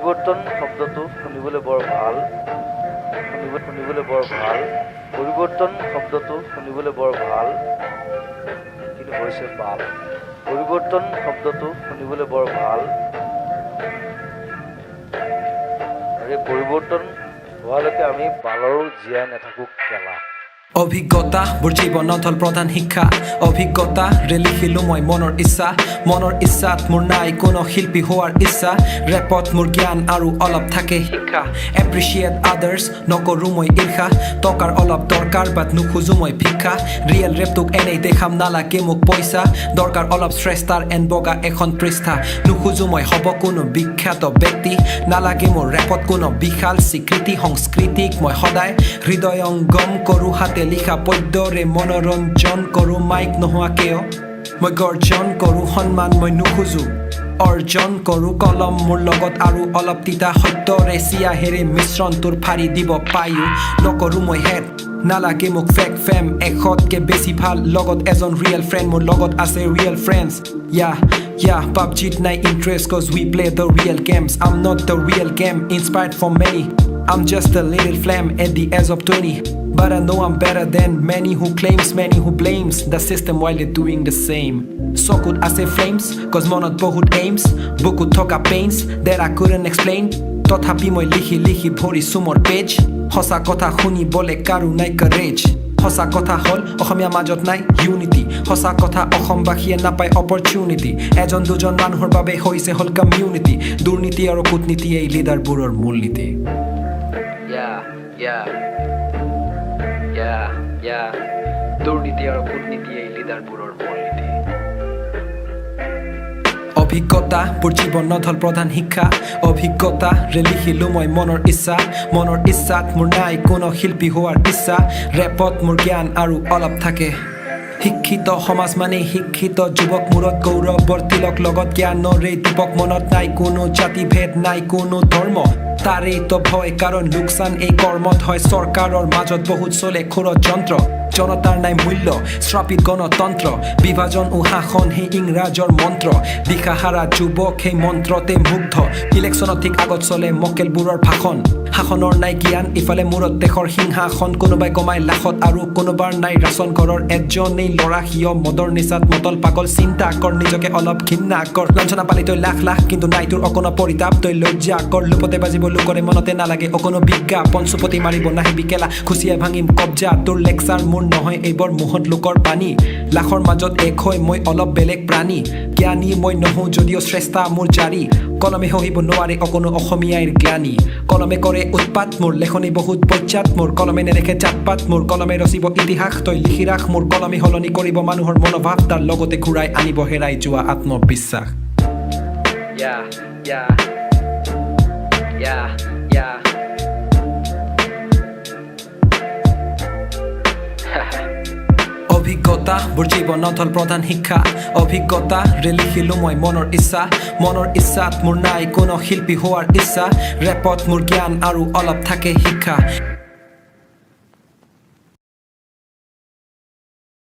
পৰিৱৰ্তন শব্দটো শুনিবলৈ বৰ ভাল পৰিৱৰ্তন শব্দটো শুনিবলৈ বৰ ভাল কিন্তু হৈছে বাল পৰিৱৰ্তন শব্দটো শুনিবলৈ বৰ ভাল আৰু এই পৰিৱৰ্তন হোৱালৈকে আমি বালৰো জীয়াই নাথাকো কেলা অভিজ্ঞতা মোৰ জীৱনত হ'ল প্ৰধান শিক্ষা অভিজ্ঞতা লিখিলো মই মনৰ ইচ্ছাত মোৰ নাই কোনো শিল্পী হোৱাৰ ইচ্ছা ৰেপত মোৰ জ্ঞান আৰু অলপ থাকে শিক্ষা এপ্ৰিচিয়েট আদাৰ্ছ নকৰোঁ মই ঈৰ্ষা টকাৰ অলপ দৰকাৰ বাট নোখোজো মই ভিক্ষা ৰিয়েল ৰেপটোক এনেই দেখাম নালাগে মোক পইচা দৰকাৰ অলপ শ্ৰেষ্ঠাৰ এন বগা এখন পৃষ্ঠা নোখোজো মই হ'ব কোনো বিখ্যাত ব্যক্তি নালাগে মোৰ ৰেপত কোনো বিশাল স্বীকৃতি সংস্কৃতিক মই সদায় হৃদয়ংগম কৰোঁ হাতে লিখা পদ্যৰে মনোৰঞ্জন কৰোঁ মাইক নোহোৱাকেও মই গৰ্জন কৰোঁ সন্মান মই নোখোজো অৰ্জন কৰোঁ কলম মোৰ লগত আৰু অলপ তিতা সত্যৰে চিয়াহেৰে মিশ্ৰণটোৰ ফাৰি দিব পায়ো নকৰোঁ মই হেড নালাগে মোক ফেক ফেম এশতকে বেছি ভাল লগত এজন ৰিয়েল ফ্ৰেণ্ড মোৰ লগত আছে ৰিয়েল ফ্ৰেণ্ডছ Yeah, PUBG'ত নাই interest cause we play the real games I'm not the real game, inspired from many I'm just a little flame at the age of 20 But I know I'm better than many who claims, many who blames the system while they're doing the same চকুত আছে flames cause মনত বহুত aims বুকুত থকা pains that I couldn't explain তথাপি মই লিখি ভৰিছো মোৰ পেজ সঁচা কথা শুনিবলে কাৰো নাই courage সঁচা কথা হ'ল অসমীয়া মাজত নাই ইউনিটি সঁচা কথা অসমবাসীয়ে নাপায় অপৰচুনিটি এজন দুজন মানুহৰ বাবে হৈছে হ'ল কমিউনিটি দুৰ্নীতি আৰু কূটনীতি এই লিডাৰবোৰৰ মূলনীতি দুৰ্নীতি আৰু কূটনীতি এই লিডাৰবোৰৰ মূলনীতি অভিজ্ঞতা মোৰ জীৱনত হ'ল প্ৰধান শিক্ষা অভিজ্ঞতা লিখিলো মই মনৰ ইচ্ছাত মোৰ নাই কোনো শিল্পী হোৱাৰ ইচ্ছা ৰেপত মোৰ জ্ঞান আৰু অলপ থাকে শিক্ষিত সমাজ মানে শিক্ষিত যুৱক মূৰত গৌৰৱৰ তিলক লগত জ্ঞানৰে দীপক মনত নাই কোনো জাতি ভেদ নাই কোনো ধৰ্ম তাৰেই তো ভয় কাৰণ লোকচান এই কৰ্মত হয় চৰকাৰৰ মাজত বহুত চলে ষড়যন্ত্ৰ জনতাৰ নাই মূল্য শ্ৰাপিত গণতন্ত্ৰ বিভাজন ও শাসন সেই ইংৰাজৰ মন্ত্ৰ দিশাহাৰা যুৱক সেই মন্ত্ৰতে মুগ্ধ ইলেকশ্যনত ঠিক আগত চলে মক্কেলবোৰৰ ভাষণ শাসনৰ নাই জ্ঞান ইফালে মূৰত দেশৰ সিংহাসন কোনোবাই কমাই লাখত আৰু কোনোবাৰ নাই ৰাচন ঘৰৰ এজনেই ল'ৰা সিয় মদৰ নিচাত মতল পাগল চিন্তা কৰ নিজকে অলপ ঘৃণা কৰ লাঞ্ছনা পালি তই লাখ কিন্তু নাই তোৰ অকণো পৰিতাপ তই লজ্জা কৰ লোপতে বাজিব লোকৰে মনতে নালাগে অকণো বিজ্ঞাপন চুপতি মাৰিব নাহিবি কেলা খুচিয়াই ভাঙিম কব্জা তোৰ লেকচাৰ মোৰ নহয় এইবোৰ মুহত লোকৰ পানী লাখৰ মাজত এক হৈ মই অলপ বেলেগ প্ৰাণী জ্ঞানী মই নহওঁ যদিও শ্ৰেষ্ঠা মোৰ জাৰি কলমে সহিব নোৱাৰে অকণো অসমীয়াৰ জ্ঞানী কলমে কৰে উৎপাত মোৰ লেখনি বহুত পশ্চাত মোৰ কলমে নেদেখে জাতপাত মোৰ কলমে ৰচিব ইতিহাস তই লিখি ৰাখ মোৰ কলমে সলনি কৰিব মানুহৰ মনোভাৱ তাৰ লগতে ঘূৰাই আনিব হেৰাই যোৱা আত্মবিশ্বাস অভিজ্ঞতা মোৰ জীৱনত হ'ল প্ৰধান শিক্ষা অভিজ্ঞতা লিখিলো মই মনৰ ইচ্ছাত মোৰ নাই কোনো শিল্পী হোৱাৰ ইচ্ছা ৰেপত মোৰ জ্ঞান আৰু অলপ থাকে শিক্ষা